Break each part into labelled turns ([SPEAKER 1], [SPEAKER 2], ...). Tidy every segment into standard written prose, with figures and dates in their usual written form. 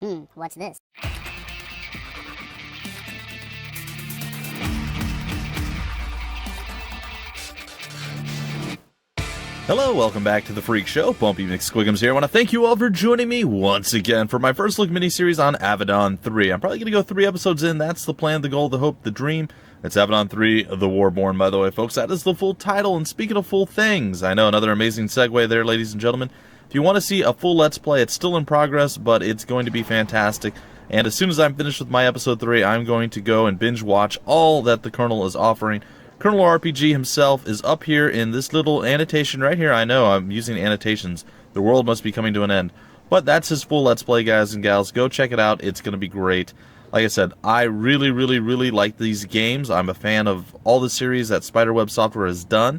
[SPEAKER 1] What's this?
[SPEAKER 2] Hello, welcome back to the Phreak Show. Bumpy McSquigums here. I want to thank you all for joining me once again for my first look miniseries on Avadon 3. I'm probably going to go 3 episodes in. That's the plan, the goal, the hope, the dream. It's Avadon 3, The Warborn, by the way, folks. That is the full title. And speaking of full things, I know another amazing segue there, ladies and gentlemen. If you want to see a full Let's Play, it's still in progress, but it's going to be fantastic. And as soon as I'm finished with my episode 3, I'm going to go and binge watch all that the Colonel is offering. Colonel RPG himself is up here in this little annotation right here. I know, I'm using annotations. The world must be coming to an end. But that's his full Let's Play, guys and gals. Go check it out. It's going to be great. Like I said, I really, really, really like these games. I'm a fan of all the series that Spiderweb Software has done.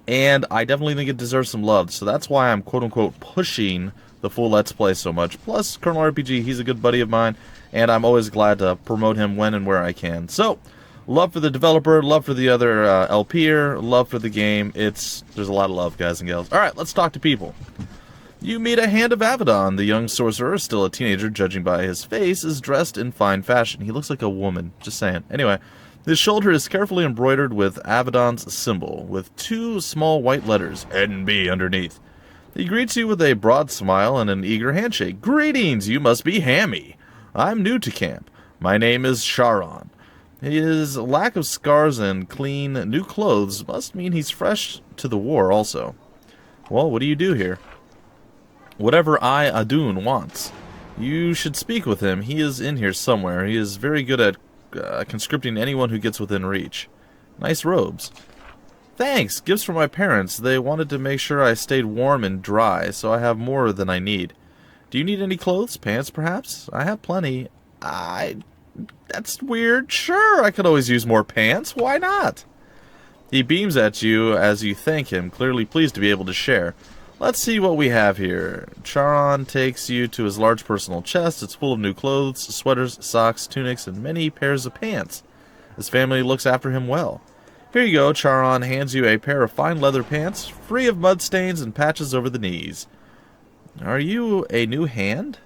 [SPEAKER 2] And I definitely think it deserves some love. So that's why I'm quote-unquote pushing the full Let's Play so much. Plus, Colonel RPG, he's a good buddy of mine. And I'm always glad to promote him when and where I can. So, love for the developer, love for the other LPer, love for the game. There's a lot of love, guys and gals. Alright, let's talk to people. You meet a Hand of Avadon. The young sorcerer, still a teenager, judging by his face, is dressed in fine fashion. He looks like a woman, just saying. Anyway, his shoulder is carefully embroidered with Avadon's symbol, with 2 small white letters, NB, underneath. He greets you with a broad smile and an eager handshake. Greetings, you must be Hammy. I'm new to camp. My name is Sharon. His lack of scars and clean, new clothes must mean he's fresh to the war also. Well, what do you do here? Whatever Abaddon wants. You should speak with him. He is in here somewhere. He is very good at conscripting anyone who gets within reach. Nice robes. Thanks! Gifts from my parents. They wanted to make sure I stayed warm and dry, so I have more than I need. Do you need any clothes? Pants, perhaps? I have plenty. That's weird. Sure, I could always use more pants. Why not? He beams at you as you thank him, clearly pleased to be able to share. Let's see what we have here. Charon takes you to his large personal chest. It's full of new clothes, sweaters, socks, tunics, and many pairs of pants. His family looks after him well. Here you go. Charon hands you a pair of fine leather pants, free of mud stains and patches over the knees. Are you a new hand?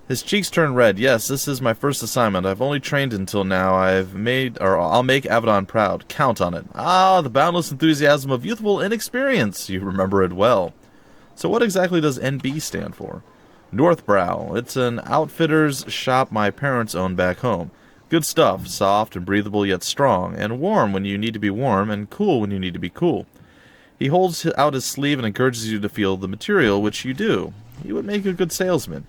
[SPEAKER 2] His cheeks turn red. Yes, this is my first assignment. I've only trained until now. I'll make Abaddon proud. Count on it. Ah, the boundless enthusiasm of youthful inexperience. You remember it well. So what exactly does NB stand for? Northbrow. It's an outfitter's shop my parents own back home. Good stuff. Soft and breathable yet strong. And warm when you need to be warm, and cool when you need to be cool. He holds out his sleeve and encourages you to feel the material, which you do. He would make a good salesman.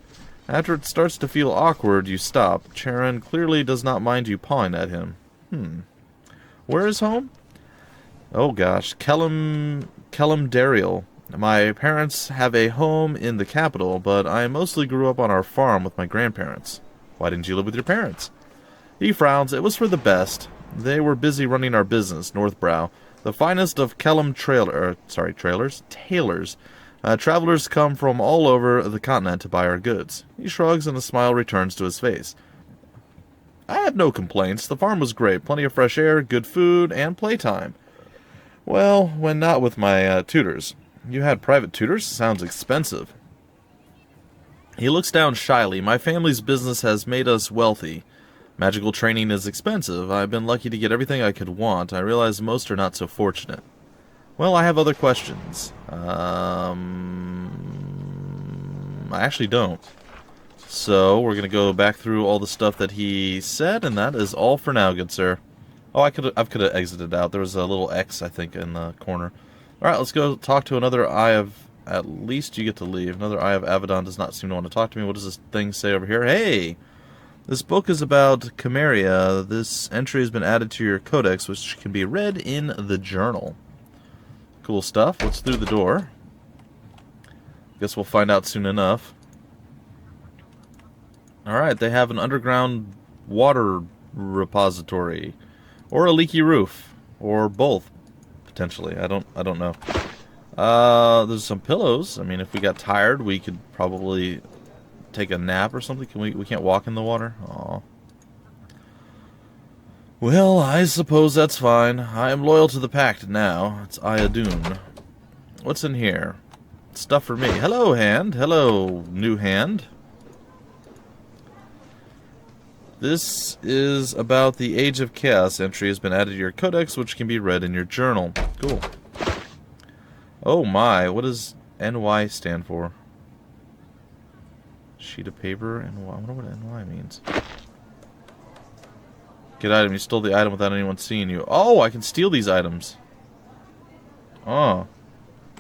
[SPEAKER 2] After it starts to feel awkward, you stop. Charon clearly does not mind you pawing at him. Where is home? Oh gosh, Kellum Dariel. My parents have a home in the capital, but I mostly grew up on our farm with my grandparents. Why didn't you live with your parents? He frowns. It was for the best. They were busy running our business, Northbrow. The finest of Kellum tailors. Travelers come from all over the continent to buy our goods. He shrugs and a smile returns to his face. I have no complaints. The farm was great. Plenty of fresh air, good food, and playtime. Well, when not with my tutors. You had private tutors? Sounds expensive. He looks down shyly. My family's business has made us wealthy. Magical training is expensive. I've been lucky to get everything I could want. I realize most are not so fortunate. Well, I have other questions. I actually don't. So, we're going to go back through all the stuff that he said, and that is all for now, good sir. Oh, I could have exited out. There was a little X, I think, in the corner. Alright, let's go talk to another Eye of... At least you get to leave. Another Eye of Avadon does not seem to want to talk to me. What does this thing say over here? Hey! This book is about Chimeria. This entry has been added to your codex, which can be read in the journal. Cool stuff. Let's through the door. Guess we'll find out soon enough. Alright, they have an underground water repository. Or a leaky roof. Or both, potentially. I don't know. There's some pillows. I mean, if we got tired, we could probably take a nap or something. We can't walk in the water? Aw. Well, I suppose that's fine. I am loyal to the pact now. It's Abaddon. What's in here? stuff for me. Hello, hand. Hello, new hand. This is about the Age of Chaos entry has been added to your codex, which can be read in your journal. Cool. Oh my, what does NY stand for? Sheet of paper, NY. I wonder what NY means. Get item. You stole the item without anyone seeing you. Oh, I can steal these items. Oh.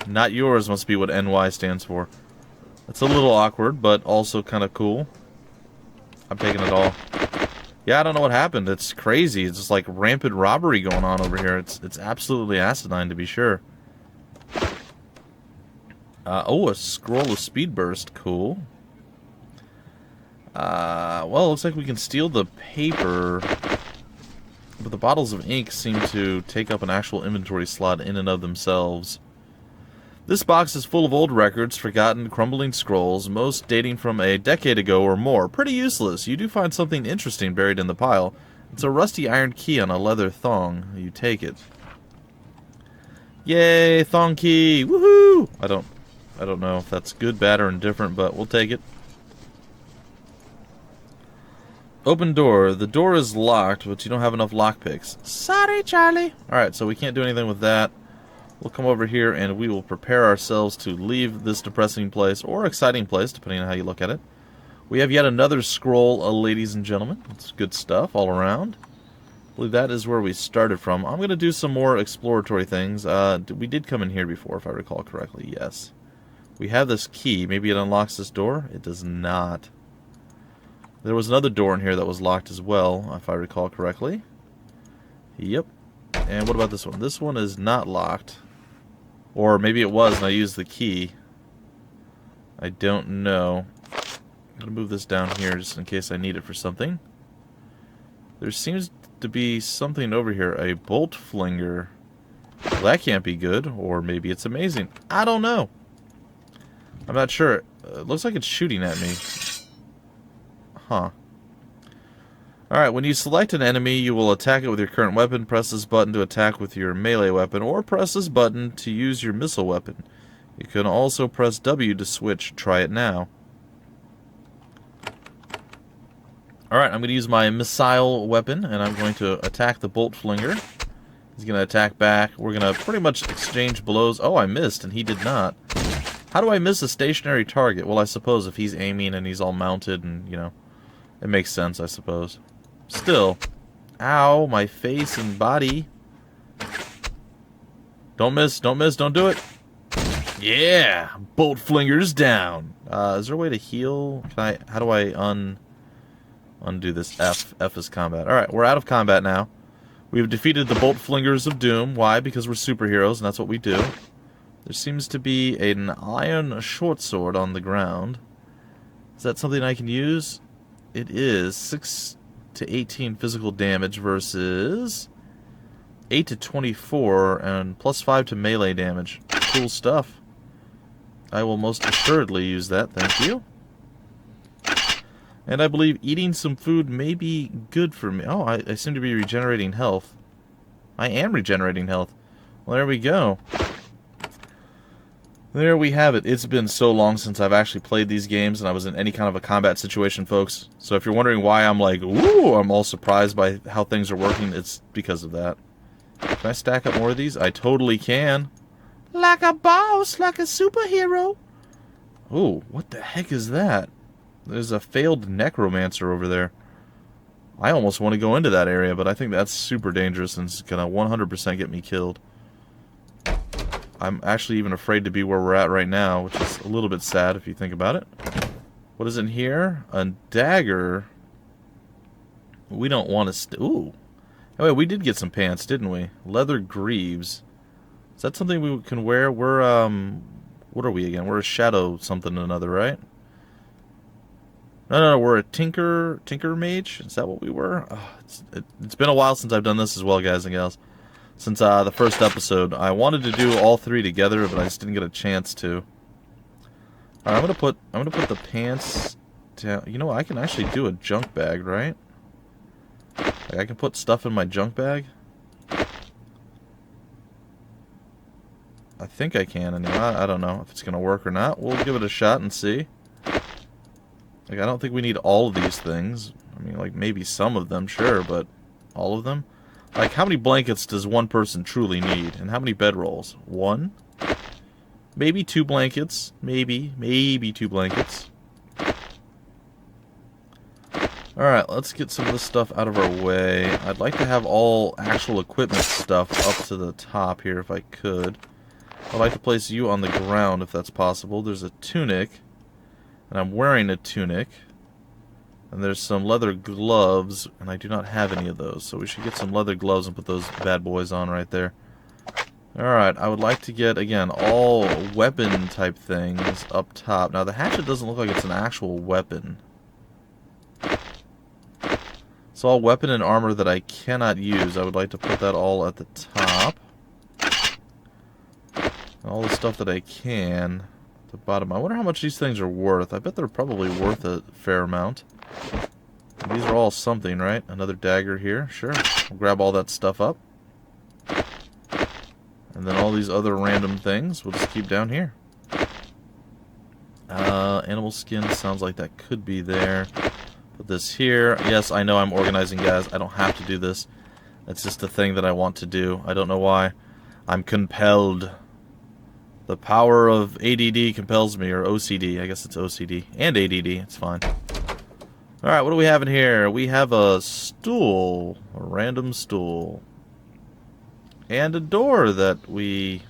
[SPEAKER 2] Not yours must be what NY stands for. That's a little awkward, but also kind of cool. I'm taking it all. Yeah, I don't know what happened. It's crazy. It's just like rampant robbery going on over here. It's absolutely asinine, to be sure. Oh, a scroll of speed burst. Cool. Well, it looks like we can steal the paper, but the bottles of ink seem to take up an actual inventory slot in and of themselves. This box is full of old records, forgotten, crumbling scrolls, most dating from a decade ago or more. Pretty useless. You do find something interesting buried in the pile. It's a rusty iron key on a leather thong. You take it. Yay, thong key! Woohoo! I don't know if that's good, bad, or indifferent, but we'll take it. Open door. The door is locked, but you don't have enough lockpicks. Sorry, Charlie. Alright, so we can't do anything with that. We'll come over here and we will prepare ourselves to leave this depressing place, or exciting place, depending on how you look at it. We have yet another scroll, ladies and gentlemen. It's good stuff all around. I believe that is where we started from. I'm going to do some more exploratory things. We did come in here before, if I recall correctly. Yes. We have this key. Maybe it unlocks this door? It does not. There was another door in here that was locked as well, if I recall correctly. Yep. And what about this one? This one is not locked. Or maybe it was and I used the key. I don't know. I'm going to move this down here just in case I need it for something. There seems to be something over here. A bolt flinger. Well, that can't be good. Or maybe it's amazing. I don't know. I'm not sure. It looks like it's shooting at me. Huh. Alright, when you select an enemy, you will attack it with your current weapon. Press this button to attack with your melee weapon, or press this button to use your missile weapon. You can also press W to switch. Try it now. Alright, I'm going to use my missile weapon, and I'm going to attack the bolt flinger. He's going to attack back. We're going to pretty much exchange blows. Oh, I missed, and he did not. How do I miss a stationary target? Well, I suppose if he's aiming and he's all mounted and, you know, it makes sense, I suppose. Still. Ow, my face and body. Don't miss, don't miss, don't do it. Yeah! Bolt flinger's down. Is there a way to heal? How do I undo this? F. F is combat. Alright, we're out of combat now. We've defeated the bolt flingers of doom. Why? Because we're superheroes, and that's what we do. There seems to be an iron short sword on the ground. Is that something I can use? It is 6 to 18 physical damage versus 8 to 24 and plus 5 to melee damage. Cool stuff. I will most assuredly use that, thank you. And I believe eating some food may be good for me. Oh, I seem to be regenerating health. I am regenerating health. Well, there we go. There we have it. It's been so long since I've actually played these games and I was in any kind of a combat situation, folks. So if you're wondering why I'm like, ooh, I'm all surprised by how things are working, it's because of that. Can I stack up more of these? I totally can. Like a boss, like a superhero. Ooh, what the heck is that? There's a failed necromancer over there. I almost want to go into that area, but I think that's super dangerous and it's going to 100% get me killed. I'm actually even afraid to be where we're at right now, which is a little bit sad if you think about it. What is in here? A dagger. We don't want to... Ooh. Oh, wait, we did get some pants, didn't we? Leather greaves. Is that something we can wear? We're, what are we again? We're a shadow something or another, right? No, we're a tinker mage? Is that what we were? Oh, it's been a while since I've done this as well, guys and gals. Since the first episode. I wanted to do all three together, but I just didn't get a chance to. Alright, I'm gonna put the pants down. You know what, I can actually do a junk bag, right? Like, I can put stuff in my junk bag. I think I can anyway. I don't know if it's going to work or not. We'll give it a shot and see. Like, I don't think we need all of these things. I mean, like, maybe some of them, sure, but all of them? Like, how many blankets does one person truly need? And how many bedrolls? 1? Maybe 2 blankets. Maybe 2 blankets. Alright, let's get some of this stuff out of our way. I'd like to have all actual equipment stuff up to the top here if I could. I'd like to place you on the ground if that's possible. There's a tunic, and I'm wearing a tunic. And there's some leather gloves, and I do not have any of those. So we should get some leather gloves and put those bad boys on right there. Alright, I would like to get, again, all weapon type things up top. Now the hatchet doesn't look like it's an actual weapon. So all weapon and armor that I cannot use, I would like to put that all at the top. And all the stuff that I can at the bottom. I wonder how much these things are worth. I bet they're probably worth a fair amount. These are all something, right? Another dagger here. Sure. We'll grab all that stuff up. And then all these other random things we'll just keep down here. Animal skin sounds like that could be there. Put this here. Yes, I know I'm organizing, guys. I don't have to do this. It's just a thing that I want to do. I don't know why. I'm compelled. The power of ADD compels me, or OCD. I guess it's OCD. And ADD. It's fine. Alright, what do we have in here? We have a stool. A random stool. And a door that we...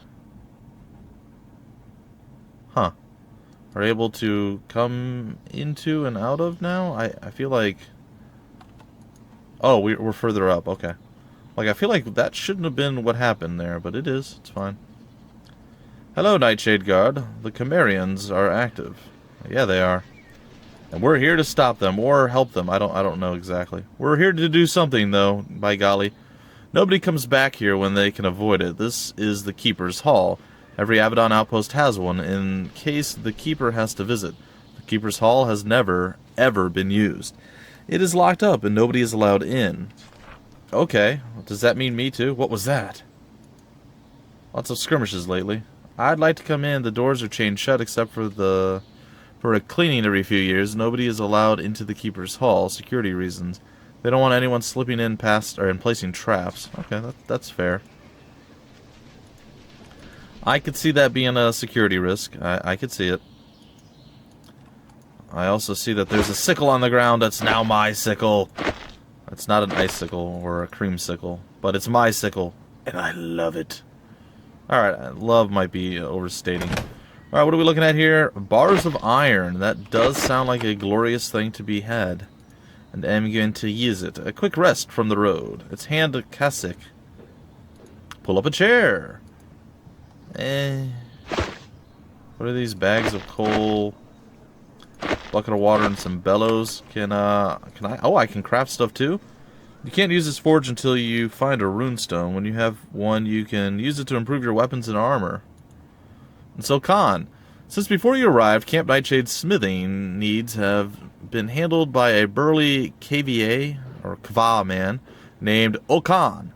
[SPEAKER 2] Huh. Are able to come into and out of now? I feel like... Oh, we're further up. Okay. Like, I feel like that shouldn't have been what happened there, but it is. It's fine. Hello, Nightshade Guard. The Chimerians are active. Yeah, they are. And we're here to stop them, or help them. I don't know exactly. We're here to do something, though, by golly. Nobody comes back here when they can avoid it. This is the Keeper's Hall. Every Abaddon outpost has one, in case the Keeper has to visit. The Keeper's Hall has never, ever been used. It is locked up, and nobody is allowed in. Okay, does that mean me too? What was that? Lots of skirmishes lately. I'd like to come in. The doors are chained shut, except for a cleaning every few years. Nobody is allowed into the Keeper's Hall, security reasons. They don't want anyone slipping in past or in placing traps. Okay, that's fair. I could see that being a security risk. I could see it. I also see that there's a sickle on the ground. That's now my sickle. It's not an icicle or a creamsicle, but it's my sickle, and I love it. Alright, love might be overstating. Alright, what are we looking at here? Bars of iron. That does sound like a glorious thing to be had. And I'm going to use it. A quick rest from the road. It's hand a cassock. Pull up a chair. What are these? Bags of coal, bucket of water, and some bellows. Can I? Oh, I can craft stuff too. You can't use this forge until you find a runestone. When you have one, you can use it to improve your weapons and armor. And so, Okan, since before you arrived, Camp Nightshade's smithing needs have been handled by a burly KVA, or Kva man, named Okan.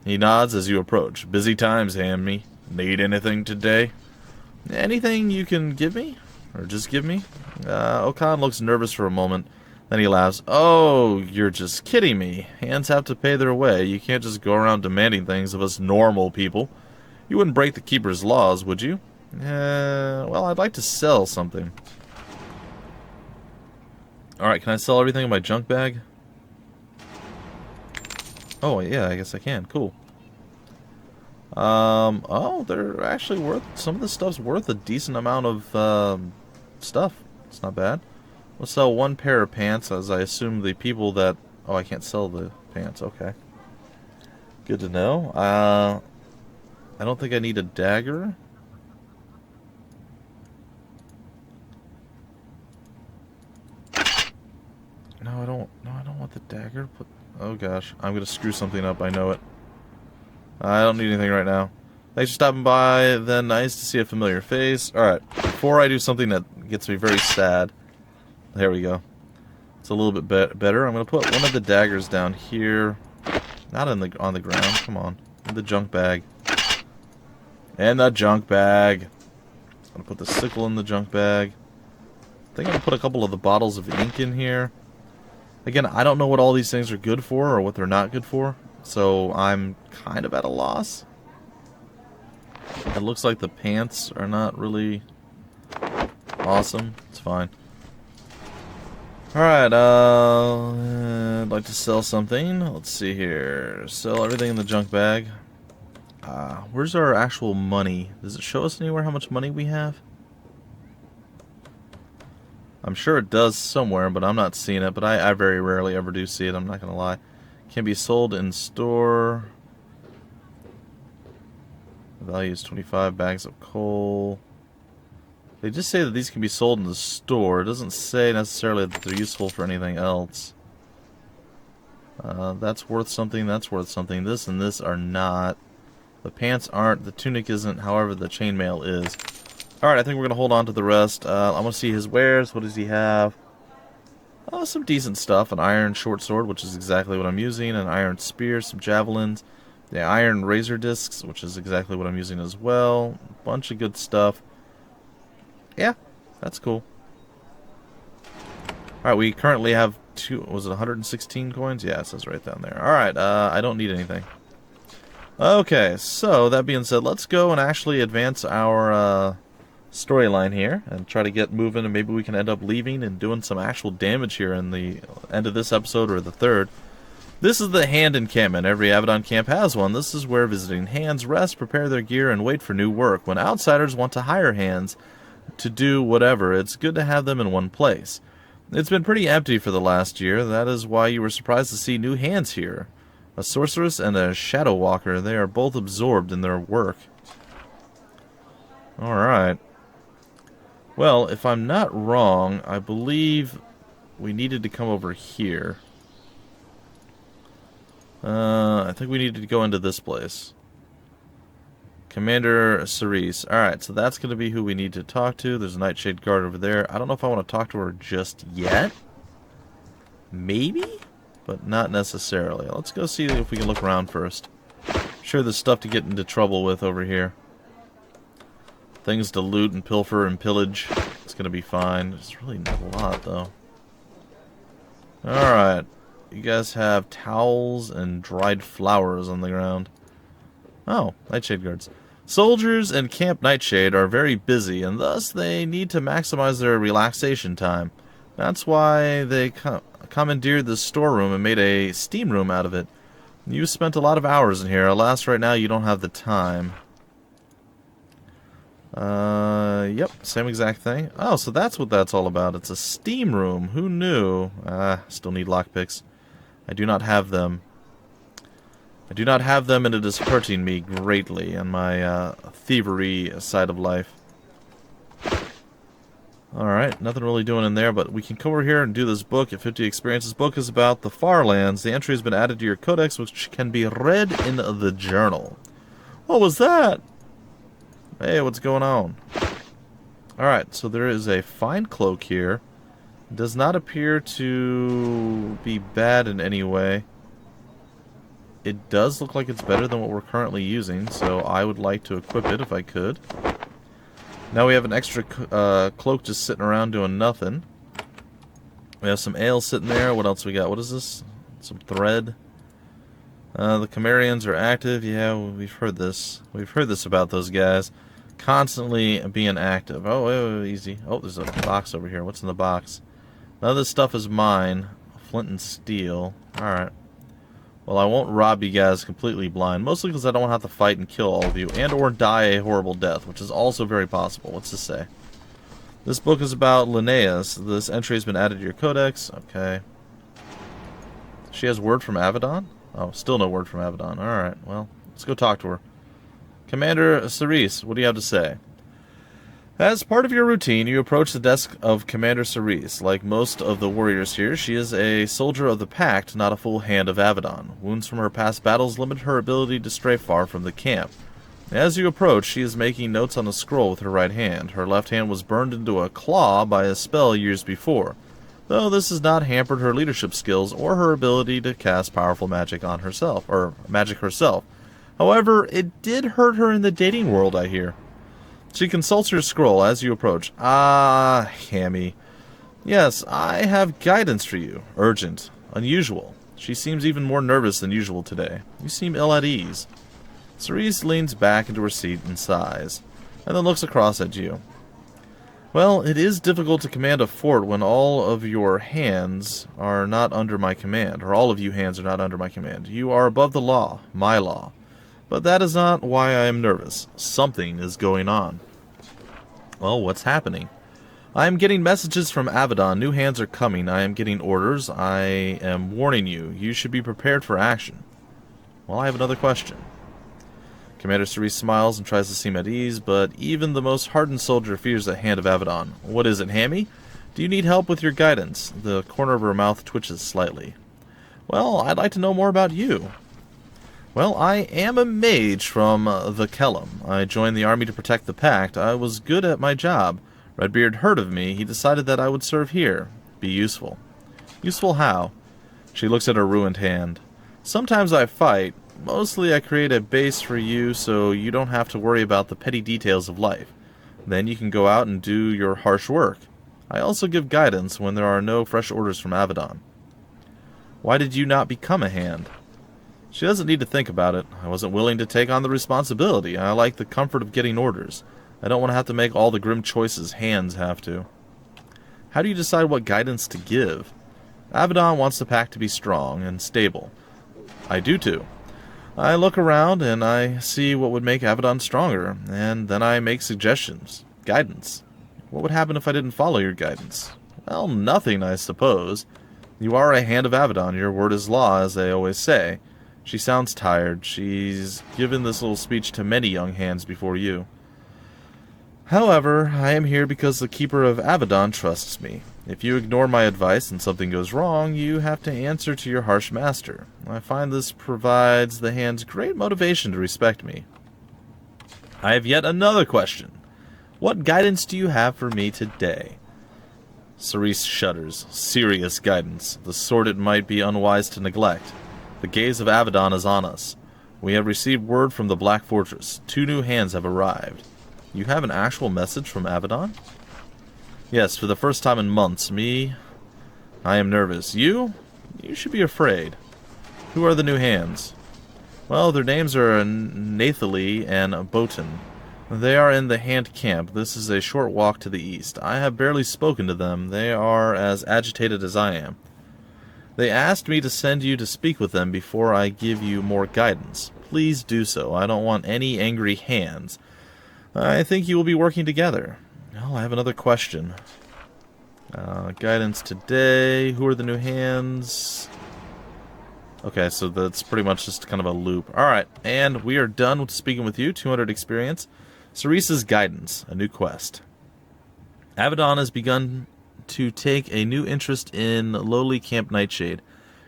[SPEAKER 2] He nods as you approach. Busy times, Hammy. Need anything today? Anything you can give me? Or just give me? Okan looks nervous for a moment. Then he laughs. Oh, you're just kidding me. Hands have to pay their way. You can't just go around demanding things of us normal people. You wouldn't break the Keeper's laws, would you? Well, I'd like to sell something. Alright, can I sell everything in my junk bag? Oh, yeah, I guess I can. Cool. Oh, they're actually worth... Some of this stuff's worth a decent amount of, stuff. It's not bad. We'll sell one pair of pants, as I assume the people that... Oh, I can't sell the pants. Okay. Good to know. I don't think I need a dagger. No, I don't want the dagger. Oh, gosh. I'm gonna screw something up. I know it. I don't need anything right now. Thanks for stopping by. Then nice to see a familiar face. Alright, before I do something that gets me very sad. There we go. It's a little bit better. I'm going to put one of the daggers down here. Not on the ground. Come on. In the junk bag. And the junk bag. I'm gonna put the sickle in the junk bag. I think I'm gonna put a couple of the bottles of ink in here. Again, I don't know what all these things are good for or what they're not good for, so I'm kind of at a loss. It looks like the pants are not really awesome. It's fine. Alright, I'd like to sell something. Let's see here. Sell everything in the junk bag. Where's our actual money? Does it show us anywhere how much money we have? I'm sure it does somewhere, but I'm not seeing it. But I very rarely ever do see it, I'm not going to lie. Can be sold in store. The value is 25 bags of coal. They just say that these can be sold in the store. It doesn't say necessarily that they're useful for anything else. That's worth something, that's worth something. This and this are not. The pants aren't, the tunic isn't, however the chainmail is. Alright, I think we're going to hold on to the rest. I want to see his wares. What does he have? Oh, some decent stuff. An iron short sword, which is exactly what I'm using. An iron spear, some javelins. The iron razor discs, which is exactly what I'm using as well. A bunch of good stuff. Yeah, that's cool. Alright, we currently have was it 116 coins? Yeah, it says right down there. Alright, I don't need anything. Okay, so that being said, let's go and actually advance our storyline here and try to get moving, and maybe we can end up leaving and doing some actual damage here in the end of this episode or the third. This is the hand encampment. Every Abaddon camp has one. This is where visiting hands rest, prepare their gear, and wait for new work. When outsiders want to hire hands to do whatever, it's good to have them in one place. It's been pretty empty for the last year. That is why you were surprised to see new hands here. A sorceress and a shadow walker. They are both absorbed in their work. Alright. Well, if I'm not wrong, I believe we needed to come over here. I think we needed to go into this place. Commander Cerise. Alright, so that's going to be who we need to talk to. There's a Nightshade guard over there. I don't know if I want to talk to her just yet. Maybe? But not necessarily. Let's go see if we can look around first. Sure, there's stuff to get into trouble with over here. Things to loot and pilfer and pillage. It's going to be fine. It's really not a lot, though. Alright. You guys have towels and dried flowers on the ground. Oh, Nightshade guards. Soldiers in Camp Nightshade are very busy, and thus they need to maximize their relaxation time. That's why they commandeered this storeroom and made a steam room out of it. You spent a lot of hours in here. Alas, right now you don't have the time. Yep, same exact thing. Oh, so that's what that's all about. It's a steam room. Who knew? Still need lockpicks. I do not have them. I do not have them, and it is hurting me greatly on my thievery side of life. Alright, nothing really doing in there, but we can come over here and do this book at 50 experience. This book is about the Far Lands. The entry has been added to your codex, which can be read in the journal. What was that? Hey, what's going on? Alright, so there is a fine cloak here. It does not appear to be bad in any way. It does look like it's better than what we're currently using, so I would like to equip it if I could. Now we have an extra cloak just sitting around doing nothing. We have some ale sitting there. What else we got? What is this? Some thread. The Chimerians are active. Yeah, we've heard this. We've heard this about those guys. Constantly being active. Oh, easy. Oh, there's a box over here. What's in the box? None of this stuff is mine. Flint and steel. Alright. Well, I won't rob you guys completely blind, mostly because I don't have to fight and kill all of you, and or die a horrible death, which is also very possible. What's this say? This book is about Linnaeus. This entry has been added to your codex. Okay. She has word from Avadon? Oh, still no word from Avadon. Alright, well, let's go talk to her. Commander Cerise, what do you have to say? As part of your routine, you approach the desk of Commander Cerise. Like most of the warriors here, she is a soldier of the Pact, not a full hand of Avadon. Wounds from her past battles limit her ability to stray far from the camp. As you approach, she is making notes on a scroll with her right hand. Her left hand was burned into a claw by a spell years before, though this has not hampered her leadership skills or her ability to cast powerful magic on herself, or magic herself. However, it did hurt her in the dating world, I hear. She consults her scroll as you approach. Ah, Hammy. Yes, I have guidance for you. Urgent. Unusual. She seems even more nervous than usual today. You seem ill at ease. Cerise leans back into her seat and sighs, and then looks across at you. Well, it is difficult to command a fort when all of your hands are not under my command, or all of you hands are not under my command. You are above the law, my law. But that is not why I am nervous. Something is going on. Well, what's happening? I am getting messages from Avadon. New hands are coming. I am getting orders. I am warning you. You should be prepared for action. Well, I have another question. Commander Cerise smiles and tries to seem at ease, but even the most hardened soldier fears the hand of Avadon. What is it, Hammy? Do you need help with your guidance? The corner of her mouth twitches slightly. Well, I'd like to know more about you. Well, I am a mage from the Kellum. I joined the army to protect the Pact. I was good at my job. Redbeard heard of me. He decided that I would serve here. Be useful. Useful how? She looks at her ruined hand. Sometimes I fight. Mostly I create a base for you so you don't have to worry about the petty details of life. Then you can go out and do your harsh work. I also give guidance when there are no fresh orders from Avadon. Why did you not become a hand? She doesn't need to think about it. I wasn't willing to take on the responsibility. I like the comfort of getting orders. I don't want to have to make all the grim choices hands have to. How do you decide what guidance to give? Avadon wants the Pact to be strong and stable. I do too. I look around and I see what would make Avadon stronger, and then I make suggestions. Guidance. What would happen if I didn't follow your guidance? Well, nothing, I suppose. You are a hand of Avadon. Your word is law, as they always say. She sounds tired. She's given this little speech to many young hands before you. However, I am here because the Keeper of Avadon trusts me. If you ignore my advice and something goes wrong, you have to answer to your harsh master. I find this provides the hands great motivation to respect me. I have yet another question. What guidance do you have for me today? Cerise shudders. Serious guidance. The sort it might be unwise to neglect. The gaze of Avadon is on us. We have received word from the Black Fortress. 2 new hands have arrived. You have an actual message from Avadon? Yes, for the first time in months. Me, I am nervous. You? You should be afraid. Who are the new hands? Well, their names are Nathalie and Botan. They are in the Hand Camp. This is a short walk to the east. I have barely spoken to them. They are as agitated as I am. They asked me to send you to speak with them before I give you more guidance. Please do so. I don't want any angry hands. I think you will be working together. Oh, I have another question. Guidance today. Who are the new hands? Okay, so that's pretty much just kind of a loop. Alright, and we are done with speaking with you. 200 experience. Cerise's guidance. A new quest. Avadon has begun to take a new interest in lowly Camp Nightshade.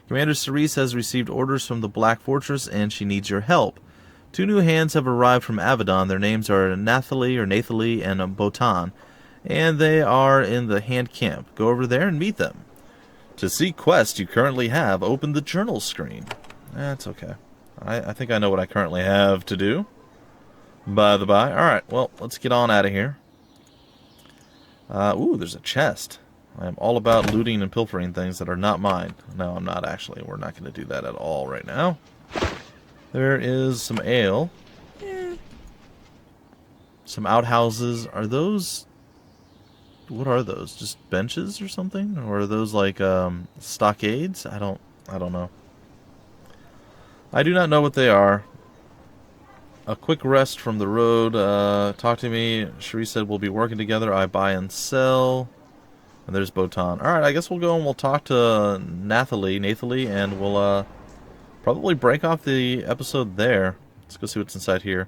[SPEAKER 2] Commander Cerise has received orders from the Black Fortress, and she needs your help. 2 new hands have arrived from Avadon. Their names are Nathalie and Botan, and they are in the Hand Camp. Go over there and meet them. To see quests you currently have, open the journal screen. That's okay. I think I know what I currently have to do. By the by. Alright, well, let's get on out of here. Ooh, there's a chest. I am all about looting and pilfering things that are not mine. No, I'm not actually. We're not going to do that at all right now. There is some ale. Some outhouses. Are those... What are those? Just benches or something? Or are those like stockades? I don't know. I do not know what they are. A quick rest from the road. Talk to me. Cherie said we'll be working together. I buy and sell. And there's Botan. Alright, I guess we'll go and we'll talk to Nathalie, and we'll probably break off the episode there. Let's go see what's inside here.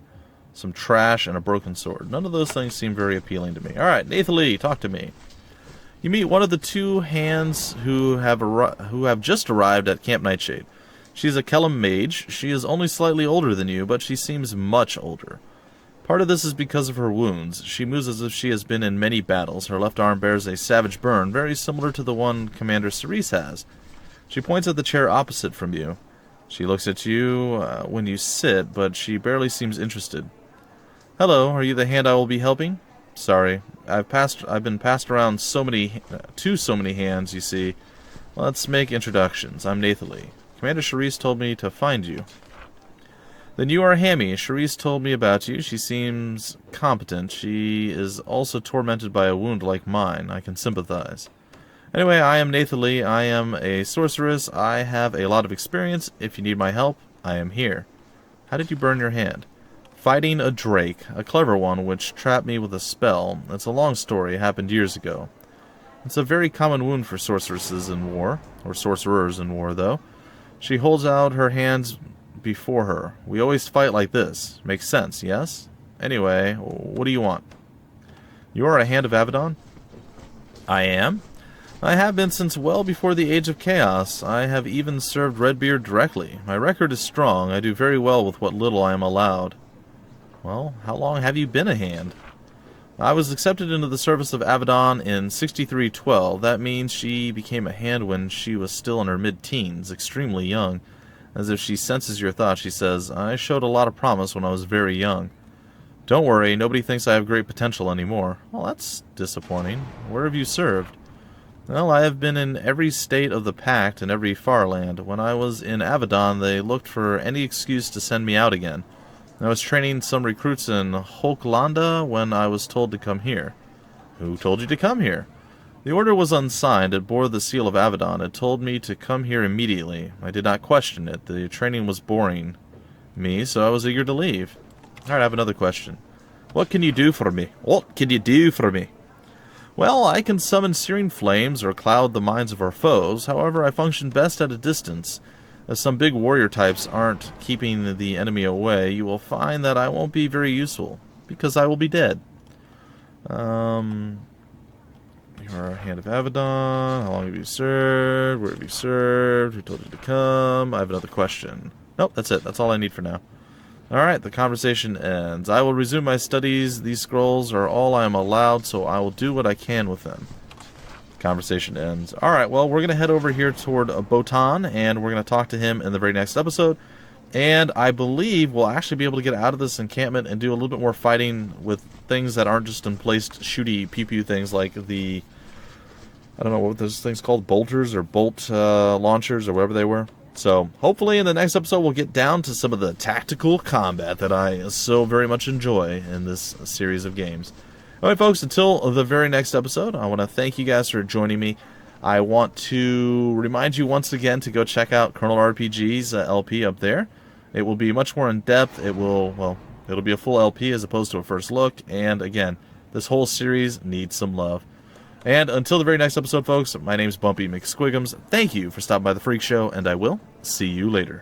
[SPEAKER 2] Some trash and a broken sword. None of those things seem very appealing to me. Alright, Nathalie, talk to me. You meet one of the 2 hands who have just arrived at Camp Nightshade. She's a Kellum mage. She is only slightly older than you, but she seems much older. Part of this is because of her wounds. She moves as if she has been in many battles. Her left arm bears a savage burn, very similar to the one Commander Cerise has. She points at the chair opposite from you. She looks at you when you sit, but she barely seems interested. Hello, are you the hand I will be helping? Sorry, I've been passed around to so many hands, you see. Let's make introductions. I'm Nathalie. Commander Charisse told me to find you. Then you are Hammy. Charisse told me about you. She seems competent. She is also tormented by a wound like mine. I can sympathize. Anyway, I am Nathalie. I am a sorceress. I have a lot of experience. If you need my help, I am here. How did you burn your hand? Fighting a drake, a clever one, which trapped me with a spell. It's a long story. It happened years ago. It's a very common wound for sorceresses in war, or sorcerers in war, though. She holds out her hands before her. We always fight like this. Makes sense, yes? Anyway, what do you want? You are a hand of Avadon? I am. I have been since well before the Age of Chaos. I have even served Redbeard directly. My record is strong. I do very well with what little I am allowed. Well, how long have you been a hand? I was accepted into the service of Abaddon in 6312. That means she became a hand when she was still in her mid-teens, extremely young. As if she senses your thoughts, she says, I showed a lot of promise when I was very young. Don't worry, nobody thinks I have great potential anymore. Well, that's disappointing. Where have you served? Well, I have been in every state of the Pact and every far land. When I was in Avadon, they looked for any excuse to send me out again. I was training some recruits in Hoklanda when I was told to come here. Who told you to come here? The order was unsigned. It bore the seal of Avadon. It told me to come here immediately. I did not question it. The training was boring me, so I was eager to leave. Alright, I have another question. What can you do for me? What can you do for me? Well, I can summon searing flames or cloud the minds of our foes. However, I function best at a distance. If some big warrior types aren't keeping the enemy away, you will find that I won't be very useful, because I will be dead. You are a hand of Avadon. How long have you served? Where have you served? Who told you to come? I have another question. Nope, that's it. That's all I need for now. Alright, the conversation ends. I will resume my studies. These scrolls are all I am allowed, so I will do what I can with them. Conversation ends. Alright, well, we're going to head over here toward Botan, and we're going to talk to him in the very next episode. And I believe we'll actually be able to get out of this encampment and do a little bit more fighting with things that aren't just emplaced shooty pew-pew things like the... I don't know what those things called, bolters or bolt launchers or whatever they were. So, hopefully in the next episode we'll get down to some of the tactical combat that I so very much enjoy in this series of games. Alright folks, until the very next episode, I want to thank you guys for joining me. I want to remind you once again to go check out Colonel RPG's LP up there. It will be much more in-depth. It'll be a full LP as opposed to a first look. And again, this whole series needs some love. And until the very next episode, folks, my name's Bumpy McSquigums. Thank you for stopping by the Phreak Show, and I will see you later.